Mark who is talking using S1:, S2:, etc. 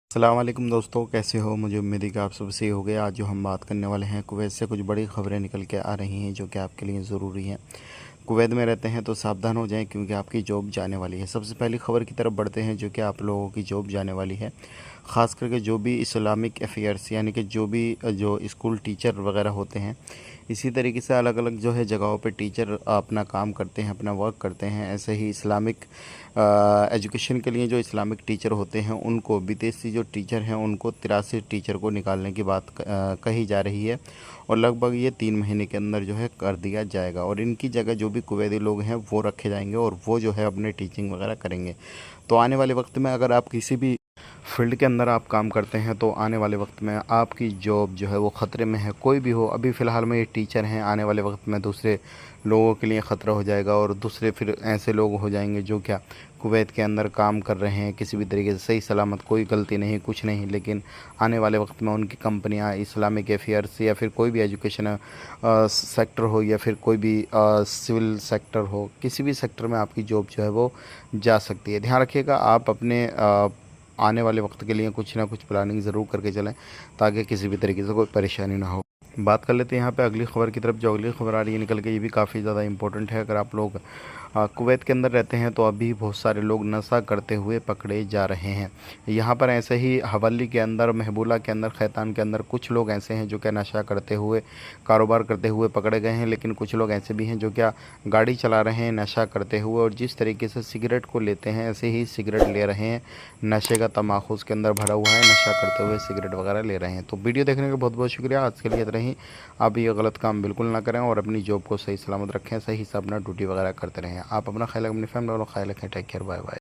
S1: अस्सलाम वालेकुम दोस्तों, कैसे हो। मुझे उम्मीद है कि आप सब सही हो गए। आज जो हम बात करने वाले हैं, कुवैत से कुछ बड़ी खबरें निकल के आ रही हैं जो कि आपके लिए ज़रूरी हैं। कुवैत में रहते हैं तो सावधान हो जाएं क्योंकि आपकी जॉब जाने वाली है। सबसे पहली खबर की तरफ बढ़ते हैं जो कि आप लोगों की जॉब जाने वाली है। ख़ास करके जो भी इस्लामिक अफेयर्स यानी कि जो भी जो स्कूल टीचर वगैरह होते हैं, इसी तरीके से अलग अलग जो है जगहों पे टीचर अपना काम करते हैं, अपना वर्क करते हैं। ऐसे ही इस्लामिक एजुकेशन के लिए जो इस्लामिक टीचर होते हैं उनको, विदेशी जो टीचर हैं उनको 83 टीचर को निकालने की बात कही जा रही है और लगभग ये 3 महीने के अंदर जो है कर दिया जाएगा और इनकी जगह जो भी कुवैती लोग हैं वो रखे जाएंगे और वो जो है अपने टीचिंग वगैरह करेंगे। तो आने वाले वक्त में अगर आप किसी भी फील्ड के अंदर आप काम करते हैं तो आने वाले वक्त में आपकी जॉब जो है वो ख़तरे में है। कोई भी हो, अभी फ़िलहाल में ये टीचर हैं, आने वाले वक्त में दूसरे लोगों के लिए ख़तरा हो जाएगा और दूसरे फिर ऐसे लोग हो जाएंगे जो क्या कुवैत के अंदर काम कर रहे हैं किसी भी तरीके से सही सलामत, कोई गलती नहीं, कुछ नहीं, लेकिन आने वाले वक्त में उनकी कंपनियां इस्लामिक अफेयर्स या फिर कोई भी एजुकेशन सेक्टर हो या फिर कोई भी सिविल सेक्टर हो, किसी भी सेक्टर में आपकी जॉब जो है वो जा सकती है। ध्यान रखिएगा, आप अपने आने वाले वक्त के लिए कुछ ना कुछ प्लानिंग ज़रूर करके चलें ताकि किसी भी तरीके से कोई परेशानी ना हो। बात कर लेते हैं यहाँ पे अगली खबर की तरफ। जो अगली खबर आ रही है निकल के, ये भी काफ़ी ज़्यादा इंपॉर्टेंट है। अगर आप लोग कुवैत के अंदर रहते हैं तो अभी बहुत सारे लोग नशा करते हुए पकड़े जा रहे हैं। यहाँ पर ऐसे ही हवल्ली के अंदर, महबूला के अंदर, खैतान के अंदर कुछ लोग ऐसे हैं जो क्या नशा करते हुए, कारोबार करते हुए पकड़े गए हैं। लेकिन कुछ लोग ऐसे भी हैं जो क्या गाड़ी चला रहे हैं नशा करते हुए और जिस तरीके से सिगरेट को लेते हैं ऐसे ही सिगरेट ले रहे हैं। नशे का तमाकू उसके अंदर भरा हुआ है, नशा करते हुए सिगरेट वगैरह ले रहे हैं। तो वीडियो देखने का बहुत बहुत शुक्रिया। आज के लिए इतना ही। आप ये गलत काम बिल्कुल ना करें और अपनी जॉब को सही सलामत रखें, सही से अपना ड्यूटी वगैरह करते रहें। आप अपना ख्याल, अपनी फैमिली वालों का ख्याल रखें। Take care, bye bye.